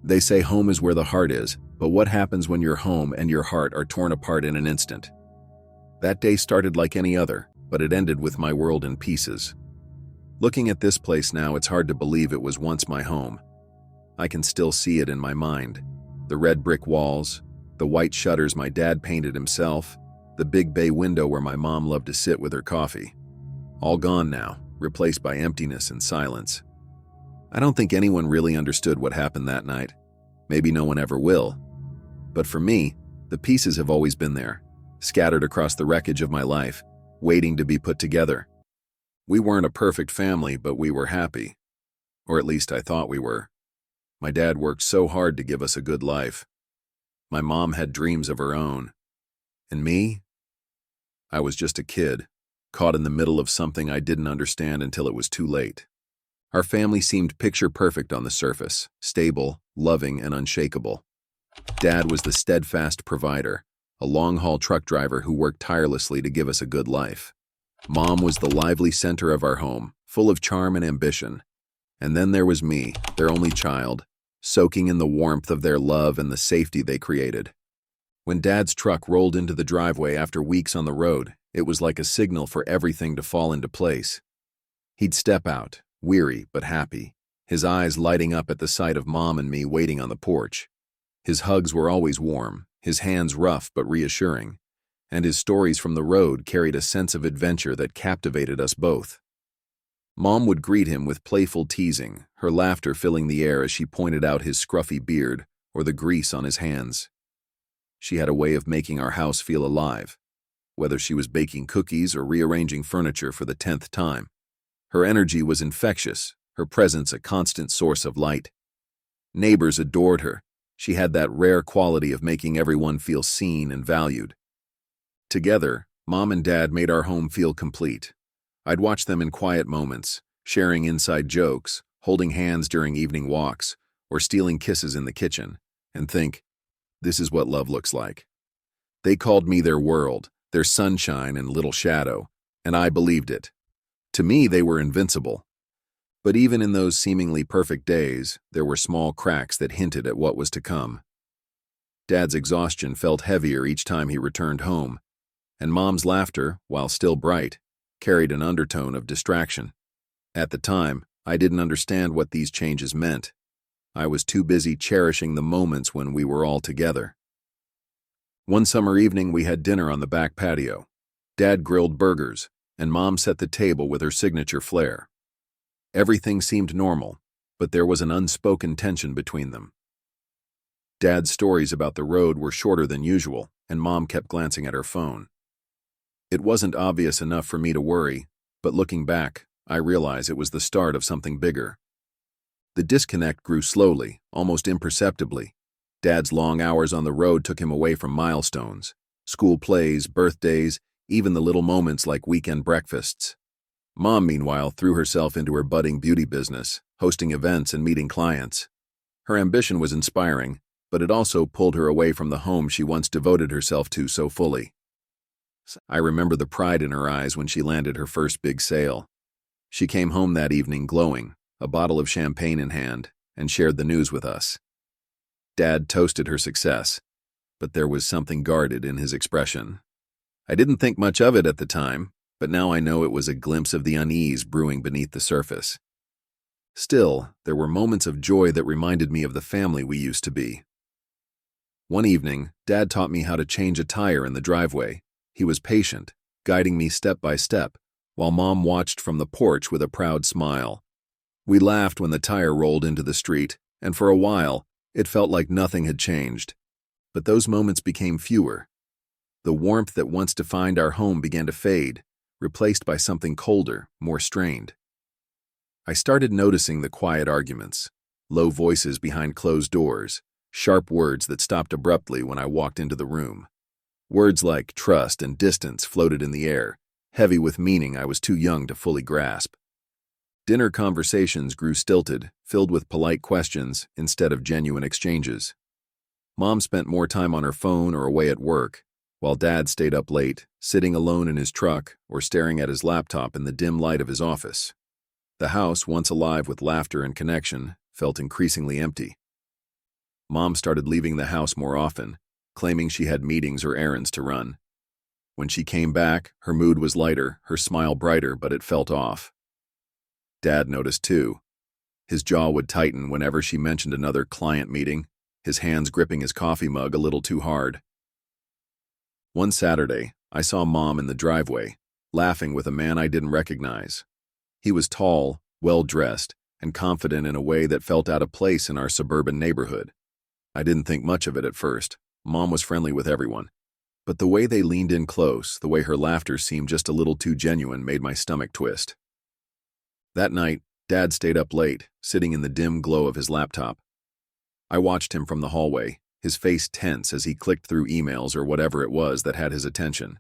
They say home is where the heart is, but what happens when your home and your heart are torn apart in an instant? That day started like any other, but it ended with my world in pieces. Looking at this place now, it's hard to believe it was once my home. I can still see it in my mind. The red brick walls, the white shutters my dad painted himself, the big bay window where my mom loved to sit with her coffee. All gone now, replaced by emptiness and silence. I don't think anyone really understood what happened that night. Maybe no one ever will. But for me, the pieces have always been there, scattered across the wreckage of my life, waiting to be put together. We weren't a perfect family, but we were happy. Or at least I thought we were. My dad worked so hard to give us a good life. My mom had dreams of her own. And me? I was just a kid, caught in the middle of something I didn't understand until it was too late. Our family seemed picture perfect on the surface, stable, loving, and unshakable. Dad was the steadfast provider, a long-haul truck driver who worked tirelessly to give us a good life. Mom was the lively center of our home, full of charm and ambition. And then there was me, their only child, soaking in the warmth of their love and the safety they created. When Dad's truck rolled into the driveway after weeks on the road, it was like a signal for everything to fall into place. He'd step out, weary but happy, his eyes lighting up at the sight of Mom and me waiting on the porch. His hugs were always warm, his hands rough but reassuring, and his stories from the road carried a sense of adventure that captivated us both. Mom would greet him with playful teasing, her laughter filling the air as she pointed out his scruffy beard or the grease on his hands. She had a way of making our house feel alive, whether she was baking cookies or rearranging furniture for the 10th time. Her energy was infectious, her presence a constant source of light. Neighbors adored her. She had that rare quality of making everyone feel seen and valued. Together, Mom and Dad made our home feel complete. I'd watch them in quiet moments, sharing inside jokes, holding hands during evening walks, or stealing kisses in the kitchen, and think, this is what love looks like. They called me their world, their sunshine and little shadow, and I believed it. To me, they were invincible. But even in those seemingly perfect days, there were small cracks that hinted at what was to come. Dad's exhaustion felt heavier each time he returned home, and Mom's laughter, while still bright, carried an undertone of distraction. At the time, I didn't understand what these changes meant. I was too busy cherishing the moments when we were all together. One summer evening, we had dinner on the back patio. Dad grilled burgers, and Mom set the table with her signature flair. Everything seemed normal, but there was an unspoken tension between them. Dad's stories about the road were shorter than usual, and Mom kept glancing at her phone. It wasn't obvious enough for me to worry, but looking back, I realize it was the start of something bigger. The disconnect grew slowly, almost imperceptibly. Dad's long hours on the road took him away from milestones, school plays, birthdays, even the little moments like weekend breakfasts. Mom, meanwhile, threw herself into her budding beauty business, hosting events and meeting clients. Her ambition was inspiring, but it also pulled her away from the home she once devoted herself to so fully. I remember the pride in her eyes when she landed her first big sale. She came home that evening glowing, a bottle of champagne in hand, and shared the news with us. Dad toasted her success, but there was something guarded in his expression. I didn't think much of it at the time, but now I know it was a glimpse of the unease brewing beneath the surface. Still, there were moments of joy that reminded me of the family we used to be. One evening, Dad taught me how to change a tire in the driveway. He was patient, guiding me step by step, while Mom watched from the porch with a proud smile. We laughed when the tire rolled into the street, and for a while, it felt like nothing had changed. But those moments became fewer. The warmth that once defined our home began to fade, replaced by something colder, more strained. I started noticing the quiet arguments, low voices behind closed doors, sharp words that stopped abruptly when I walked into the room. Words like trust and distance floated in the air, heavy with meaning I was too young to fully grasp. Dinner conversations grew stilted, filled with polite questions instead of genuine exchanges. Mom spent more time on her phone or away at work, while Dad stayed up late, sitting alone in his truck or staring at his laptop in the dim light of his office. The house, once alive with laughter and connection, felt increasingly empty. Mom started leaving the house more often, claiming she had meetings or errands to run. When she came back, her mood was lighter, her smile brighter, but it felt off. Dad noticed too. His jaw would tighten whenever she mentioned another client meeting, his hands gripping his coffee mug a little too hard. One Saturday, I saw Mom in the driveway, laughing with a man I didn't recognize. He was tall, well-dressed, and confident in a way that felt out of place in our suburban neighborhood. I didn't think much of it at first. Mom was friendly with everyone. But the way they leaned in close, the way her laughter seemed just a little too genuine, made my stomach twist. That night, Dad stayed up late, sitting in the dim glow of his laptop. I watched him from the hallway, his face tense as he clicked through emails or whatever it was that had his attention.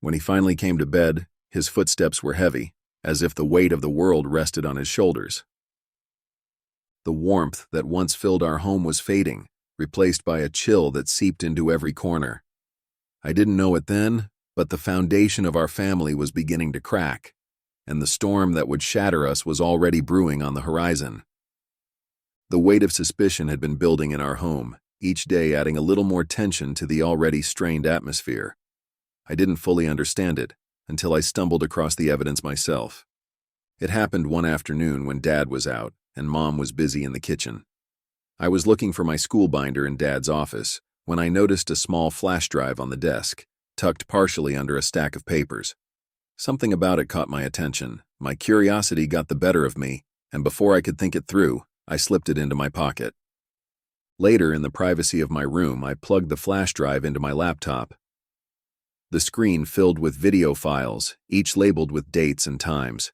When he finally came to bed, his footsteps were heavy, as if the weight of the world rested on his shoulders. The warmth that once filled our home was fading, replaced by a chill that seeped into every corner. I didn't know it then, but the foundation of our family was beginning to crack, and the storm that would shatter us was already brewing on the horizon. The weight of suspicion had been building in our home, each day adding a little more tension to the already strained atmosphere. I didn't fully understand it until I stumbled across the evidence myself. It happened one afternoon when Dad was out and Mom was busy in the kitchen. I was looking for my school binder in Dad's office when I noticed a small flash drive on the desk, tucked partially under a stack of papers. Something about it caught my attention. My curiosity got the better of me, and before I could think it through, I slipped it into my pocket. Later, in the privacy of my room, I plugged the flash drive into my laptop. The screen filled with video files, each labeled with dates and times.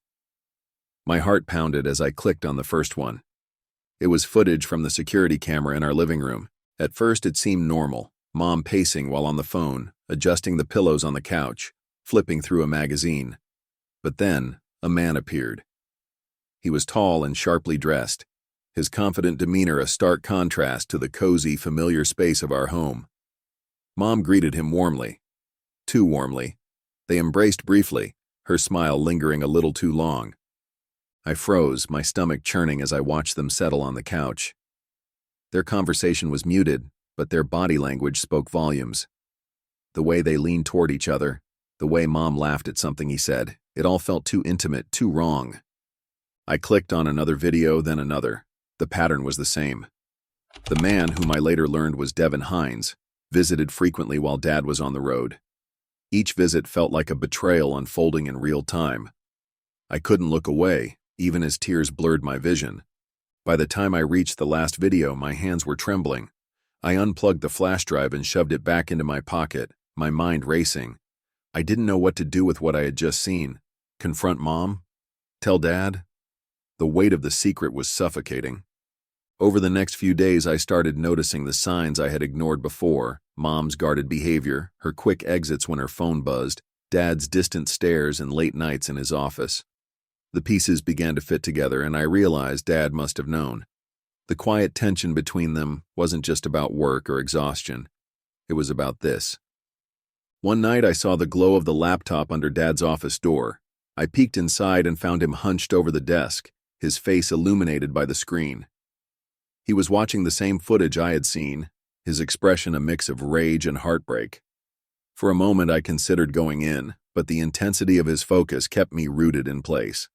My heart pounded as I clicked on the first one. It was footage from the security camera in our living room. At first, it seemed normal, Mom pacing while on the phone, adjusting the pillows on the couch, flipping through a magazine. But then, a man appeared. He was tall and sharply dressed, his confident demeanor a stark contrast to the cozy, familiar space of our home. Mom greeted him warmly. Too warmly. They embraced briefly, her smile lingering a little too long. I froze, my stomach churning as I watched them settle on the couch. Their conversation was muted, but their body language spoke volumes. The way they leaned toward each other, the way Mom laughed at something he said, it all felt too intimate, too wrong. I clicked on another video, then another. The pattern was the same. The man, whom I later learned was Devin Hines, visited frequently while Dad was on the road. Each visit felt like a betrayal unfolding in real time. I couldn't look away, even as tears blurred my vision. By the time I reached the last video, my hands were trembling. I unplugged the flash drive and shoved it back into my pocket, my mind racing. I didn't know what to do with what I had just seen. Confront Mom? Tell Dad? The weight of the secret was suffocating. Over the next few days, I started noticing the signs I had ignored before: Mom's guarded behavior, her quick exits when her phone buzzed, Dad's distant stares and late nights in his office. The pieces began to fit together, and I realized Dad must have known. The quiet tension between them wasn't just about work or exhaustion. It was about this. One night, I saw the glow of the laptop under Dad's office door. I peeked inside and found him hunched over the desk, his face illuminated by the screen. He was watching the same footage I had seen, his expression a mix of rage and heartbreak. For a moment, I considered going in, but the intensity of his focus kept me rooted in place.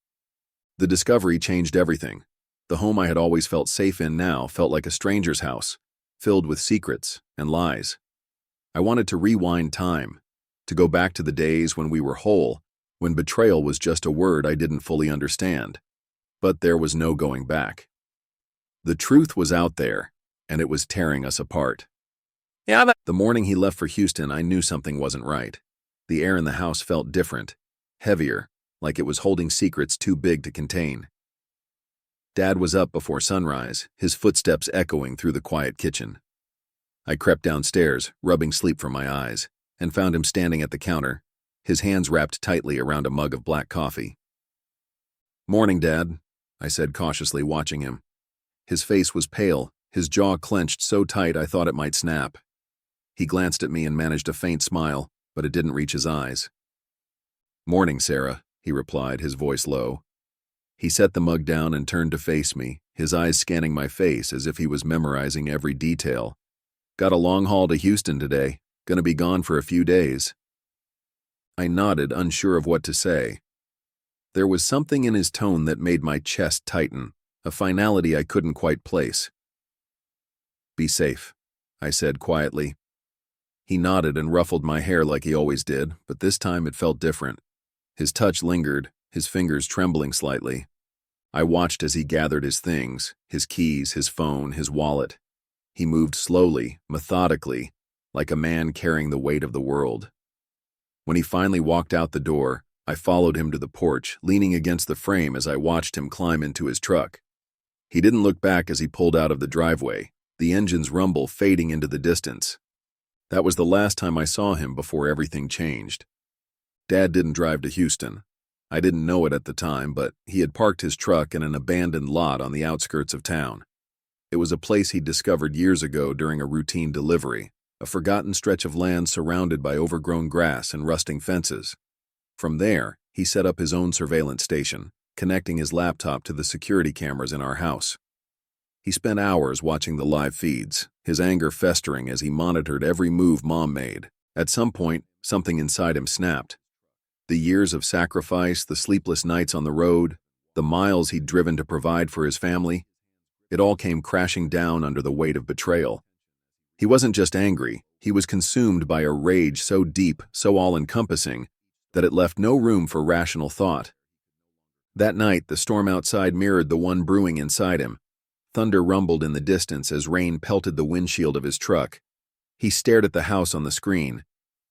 The discovery changed everything. The home I had always felt safe in now felt like a stranger's house, filled with secrets and lies. I wanted to rewind time, to go back to the days when we were whole, when betrayal was just a word I didn't fully understand. But there was no going back. The truth was out there, and it was tearing us apart. The morning he left for Houston, I knew something wasn't right. The air in the house felt different, heavier, like it was holding secrets too big to contain. Dad was up before sunrise, his footsteps echoing through the quiet kitchen. I crept downstairs, rubbing sleep from my eyes, and found him standing at the counter, his hands wrapped tightly around a mug of black coffee. "Morning, Dad," I said cautiously, watching him. His face was pale, his jaw clenched so tight I thought it might snap. He glanced at me and managed a faint smile, but it didn't reach his eyes. "Morning, Sarah," he replied, his voice low. He set the mug down and turned to face me, his eyes scanning my face as if he was memorizing every detail. "Got a long haul to Houston today. Gonna be gone for a few days." I nodded, unsure of what to say. There was something in his tone that made my chest tighten, a finality I couldn't quite place. "Be safe," I said quietly. He nodded and ruffled my hair like he always did, but this time it felt different. His touch lingered, his fingers trembling slightly. I watched as he gathered his things, his keys, his phone, his wallet. He moved slowly, methodically, like a man carrying the weight of the world. When he finally walked out the door, I followed him to the porch, leaning against the frame as I watched him climb into his truck. He didn't look back as he pulled out of the driveway, the engine's rumble fading into the distance. That was the last time I saw him before everything changed. Dad didn't drive to Houston. I didn't know it at the time, but he had parked his truck in an abandoned lot on the outskirts of town. It was a place he'd discovered years ago during a routine delivery, a forgotten stretch of land surrounded by overgrown grass and rusting fences. From there, he set up his own surveillance station, connecting his laptop to the security cameras in our house. He spent hours watching the live feeds, his anger festering as he monitored every move Mom made. At some point, something inside him snapped. The years of sacrifice, the sleepless nights on the road, the miles he'd driven to provide for his family, it all came crashing down under the weight of betrayal. He wasn't just angry, he was consumed by a rage so deep, so all-encompassing, that it left no room for rational thought. That night, the storm outside mirrored the one brewing inside him. Thunder rumbled in the distance as rain pelted the windshield of his truck. He stared at the house on the screen,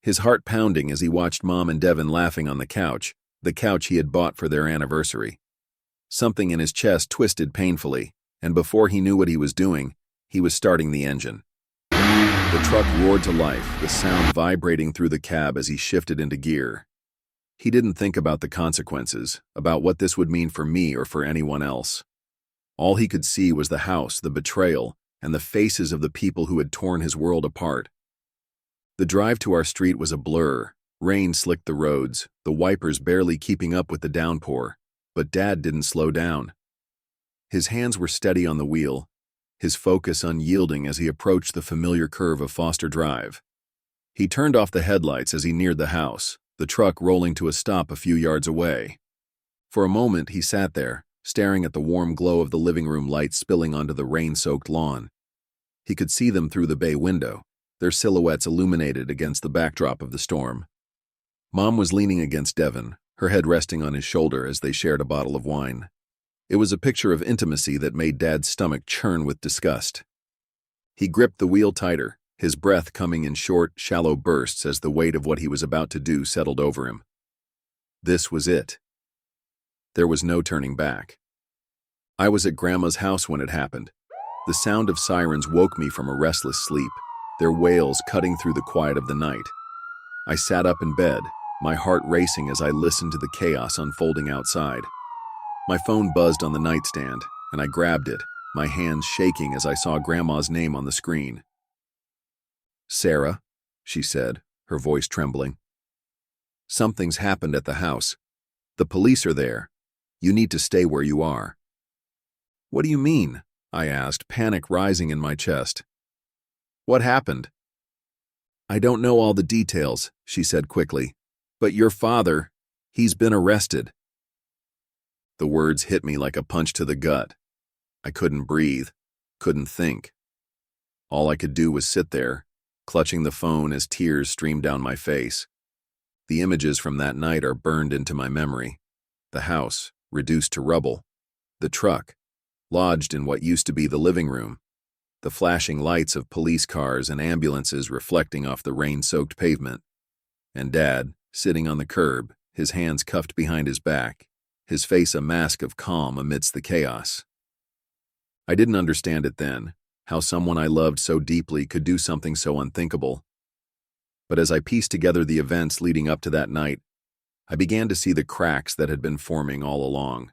his heart pounding as he watched Mom and Devin laughing on the couch he had bought for their anniversary. Something in his chest twisted painfully, and before he knew what he was doing, he was starting the engine. The truck roared to life, the sound vibrating through the cab as he shifted into gear. He didn't think about the consequences, about what this would mean for me or for anyone else. All he could see was the house, the betrayal, and the faces of the people who had torn his world apart. The drive to our street was a blur. Rain slicked the roads, the wipers barely keeping up with the downpour, but Dad didn't slow down. His hands were steady on the wheel, his focus unyielding as he approached the familiar curve of Foster Drive. He turned off the headlights as he neared the house, the truck rolling to a stop a few yards away. For a moment, he sat there, staring at the warm glow of the living room lights spilling onto the rain-soaked lawn. He could see them through the bay window, their silhouettes illuminated against the backdrop of the storm. Mom was leaning against Devin, her head resting on his shoulder as they shared a bottle of wine. It was a picture of intimacy that made Dad's stomach churn with disgust. He gripped the wheel tighter, his breath coming in short, shallow bursts as the weight of what he was about to do settled over him. This was it. There was no turning back. I was at Grandma's house when it happened. The sound of sirens woke me from a restless sleep, their wails cutting through the quiet of the night. I sat up in bed, my heart racing as I listened to the chaos unfolding outside. My phone buzzed on the nightstand, and I grabbed it, my hands shaking as I saw Grandma's name on the screen. "Sarah," she said, her voice trembling. "Something's happened at the house. The police are there. You need to stay where you are." "What do you mean?" I asked, panic rising in my chest. "What happened?" "I don't know all the details," she said quickly, "but your father, he's been arrested." The words hit me like a punch to the gut. I couldn't breathe, couldn't think. All I could do was sit there, clutching the phone as tears streamed down my face. The images from that night are burned into my memory. The house, reduced to rubble. The truck, lodged in what used to be the living room. The flashing lights of police cars and ambulances reflecting off the rain-soaked pavement. And Dad, sitting on the curb, his hands cuffed behind his back, his face a mask of calm amidst the chaos. I didn't understand it then, how someone I loved so deeply could do something so unthinkable. But as I pieced together the events leading up to that night, I began to see the cracks that had been forming all along.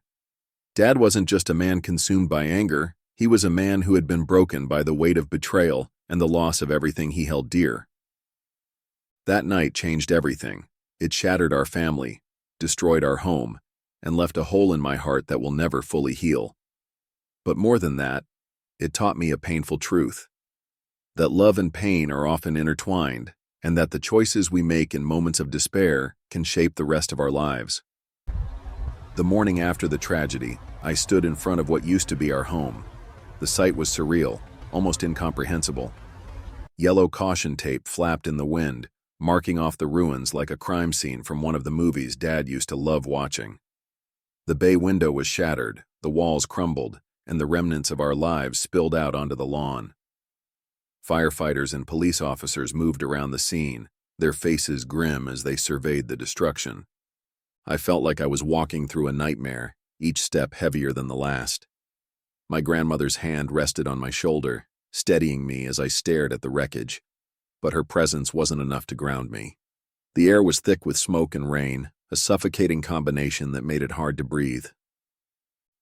Dad wasn't just a man consumed by anger, he was a man who had been broken by the weight of betrayal and the loss of everything he held dear. That night changed everything. It shattered our family, destroyed our home, and left a hole in my heart that will never fully heal. But more than that, it taught me a painful truth. That love and pain are often intertwined, and that the choices we make in moments of despair can shape the rest of our lives. The morning after the tragedy, I stood in front of what used to be our home. The sight was surreal, almost incomprehensible. Yellow caution tape flapped in the wind, marking off the ruins like a crime scene from one of the movies Dad used to love watching. The bay window was shattered, the walls crumbled, and the remnants of our lives spilled out onto the lawn. Firefighters and police officers moved around the scene, their faces grim as they surveyed the destruction. I felt like I was walking through a nightmare, each step heavier than the last. My grandmother's hand rested on my shoulder, steadying me as I stared at the wreckage, but her presence wasn't enough to ground me. The air was thick with smoke and rain, a suffocating combination that made it hard to breathe.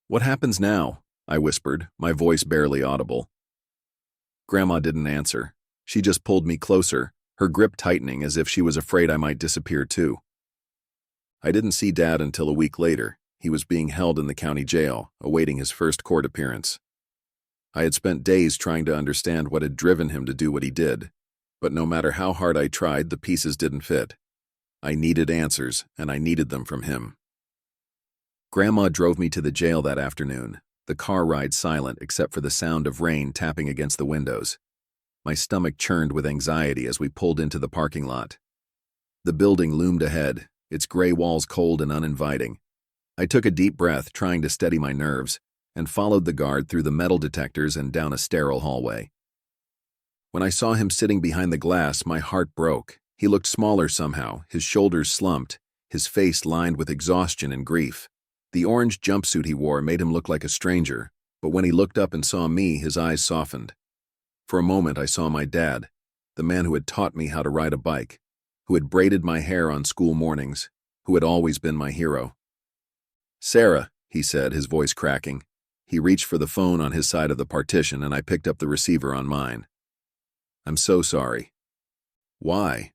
"What happens now?" I whispered, my voice barely audible. Grandma didn't answer. She just pulled me closer, her grip tightening as if she was afraid I might disappear too. I didn't see Dad until a week later. He was being held in the county jail, awaiting his first court appearance. I had spent days trying to understand what had driven him to do what he did, but no matter how hard I tried, the pieces didn't fit. I needed answers, and I needed them from him. Grandma drove me to the jail that afternoon, the car ride silent except for the sound of rain tapping against the windows. My stomach churned with anxiety as we pulled into the parking lot. The building loomed ahead, its gray walls cold and uninviting. I took a deep breath, trying to steady my nerves, and followed the guard through the metal detectors and down a sterile hallway. When I saw him sitting behind the glass, my heart broke. He looked smaller somehow, his shoulders slumped, his face lined with exhaustion and grief. The orange jumpsuit he wore made him look like a stranger, but when he looked up and saw me, his eyes softened. For a moment, I saw my dad, the man who had taught me how to ride a bike, who had braided my hair on school mornings, who had always been my hero. "Sarah," he said, his voice cracking. He reached for the phone on his side of the partition, and I picked up the receiver on mine. "I'm so sorry." "Why?"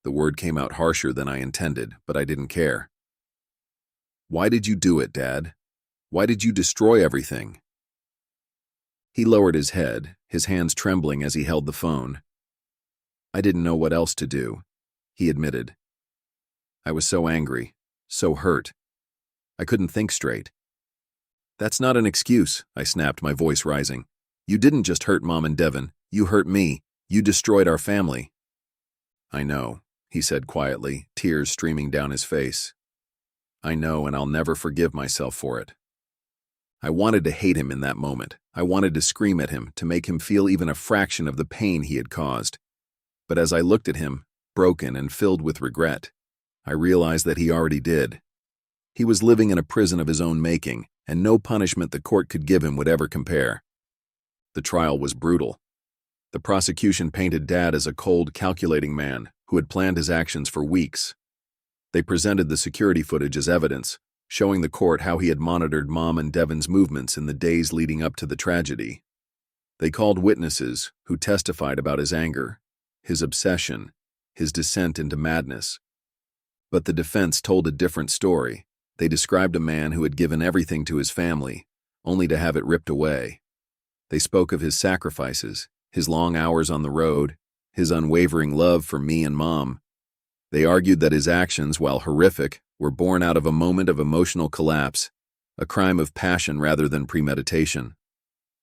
The word came out harsher than I intended, but I didn't care. "Why did you do it, Dad? Why did you destroy everything?" He lowered his head, his hands trembling as he held the phone. "I didn't know what else to do," he admitted. "I was so angry, so hurt. I couldn't think straight." "That's not an excuse," I snapped, my voice rising. "You didn't just hurt Mom and Devin. You hurt me. You destroyed our family." "I know," he said quietly, tears streaming down his face. "I know, and I'll never forgive myself for it." I wanted to hate him in that moment. I wanted to scream at him, to make him feel even a fraction of the pain he had caused. But as I looked at him, broken and filled with regret, I realized that he already did. He was living in a prison of his own making, and no punishment the court could give him would ever compare. The trial was brutal. The prosecution painted Dad as a cold, calculating man who had planned his actions for weeks. They presented the security footage as evidence, showing the court how he had monitored Mom and Devin's movements in the days leading up to the tragedy. They called witnesses who testified about his anger, his obsession, his descent into madness. But the defense told a different story. They described a man who had given everything to his family, only to have it ripped away. They spoke of his sacrifices, his long hours on the road, his unwavering love for me and Mom. They argued that his actions, while horrific, were born out of a moment of emotional collapse, a crime of passion rather than premeditation.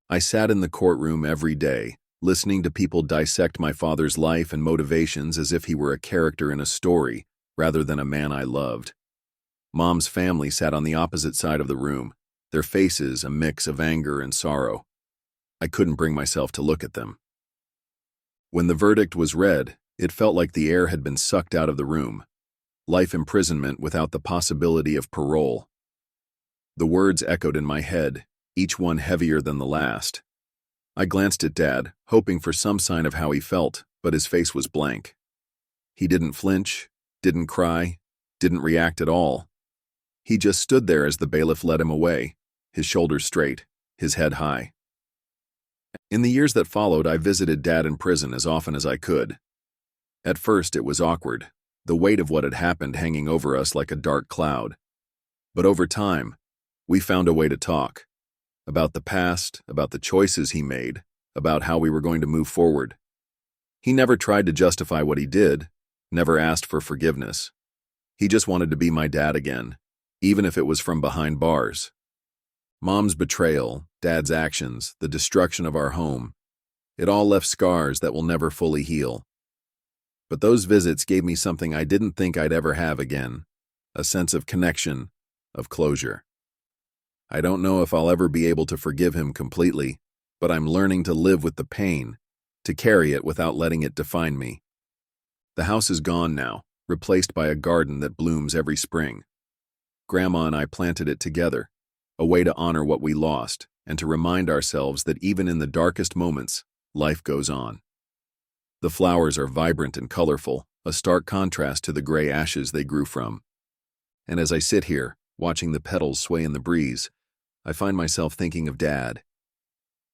I sat in the courtroom every day, listening to people dissect my father's life and motivations as if he were a character in a story, rather than a man I loved. Mom's family sat on the opposite side of the room, their faces a mix of anger and sorrow. I couldn't bring myself to look at them. When the verdict was read, it felt like the air had been sucked out of the room. Life imprisonment without the possibility of parole. The words echoed in my head, each one heavier than the last. I glanced at Dad, hoping for some sign of how he felt, but his face was blank. He didn't flinch, didn't cry, didn't react at all. He just stood there as the bailiff led him away, his shoulders straight, his head high. In the years that followed, I visited Dad in prison as often as I could. At first, it was awkward, the weight of what had happened hanging over us like a dark cloud. But over time, we found a way to talk. about the past, about the choices he made, about how we were going to move forward. He never tried to justify what he did, never asked for forgiveness. He just wanted to be my dad again, even if it was from behind bars. Mom's betrayal, Dad's actions, the destruction of our home, it all left scars that will never fully heal. But those visits gave me something I didn't think I'd ever have again, a sense of connection, of closure. I don't know if I'll ever be able to forgive him completely, but I'm learning to live with the pain, to carry it without letting it define me. The house is gone now, replaced by a garden that blooms every spring. Grandma and I planted it together, a way to honor what we lost and to remind ourselves that even in the darkest moments, life goes on. The flowers are vibrant and colorful, a stark contrast to the gray ashes they grew from. And as I sit here, watching the petals sway in the breeze, I find myself thinking of Dad.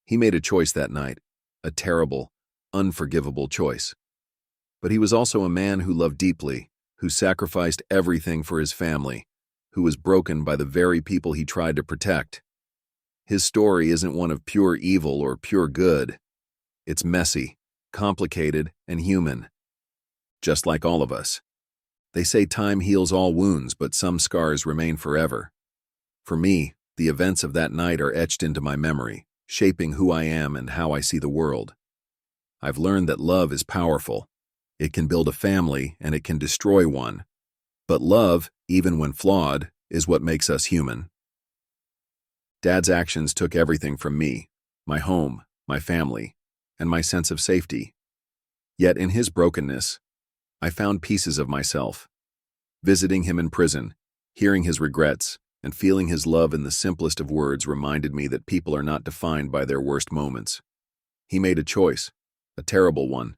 He made a choice that night, a terrible, unforgivable choice. But he was also a man who loved deeply, who sacrificed everything for his family, who was broken by the very people he tried to protect. His story isn't one of pure evil or pure good. It's messy, complicated, and human. Just like all of us. They say time heals all wounds, but some scars remain forever. For me, the events of that night are etched into my memory, shaping who I am and how I see the world. I've learned that love is powerful. It can build a family and it can destroy one. But love, even when flawed, is what makes us human. Dad's actions took everything from me, my home, my family, and my sense of safety. Yet in his brokenness, I found pieces of myself. Visiting him in prison, hearing his regrets, and feeling his love in the simplest of words reminded me that people are not defined by their worst moments. He made a choice, a terrible one,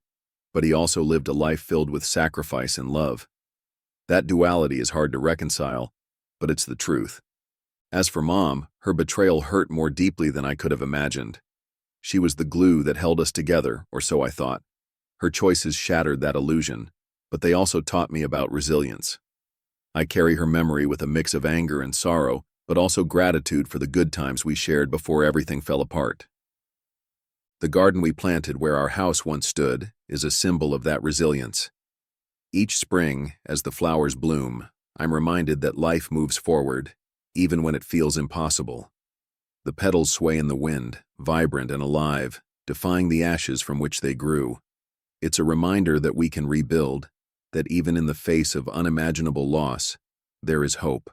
but he also lived a life filled with sacrifice and love. That duality is hard to reconcile, but it's the truth. As for Mom, her betrayal hurt more deeply than I could have imagined. She was the glue that held us together, or so I thought. Her choices shattered that illusion, but they also taught me about resilience. I carry her memory with a mix of anger and sorrow, but also gratitude for the good times we shared before everything fell apart. The garden we planted where our house once stood is a symbol of that resilience. Each spring, as the flowers bloom, I'm reminded that life moves forward, even when it feels impossible. The petals sway in the wind, vibrant and alive, defying the ashes from which they grew. It's a reminder that we can rebuild, that even in the face of unimaginable loss, there is hope.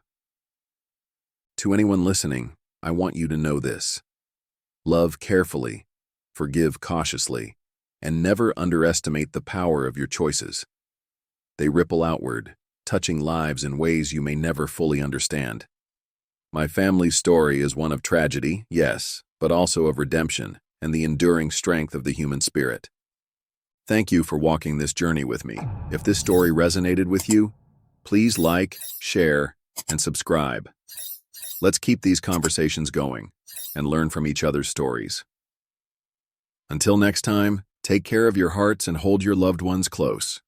To anyone listening, I want you to know this. Love carefully, forgive cautiously, and never underestimate the power of your choices. They ripple outward, touching lives in ways you may never fully understand. My family's story is one of tragedy, yes, but also of redemption and the enduring strength of the human spirit. Thank you for walking this journey with me. If this story resonated with you, please like, share, and subscribe. Let's keep these conversations going and learn from each other's stories. Until next time, take care of your hearts and hold your loved ones close.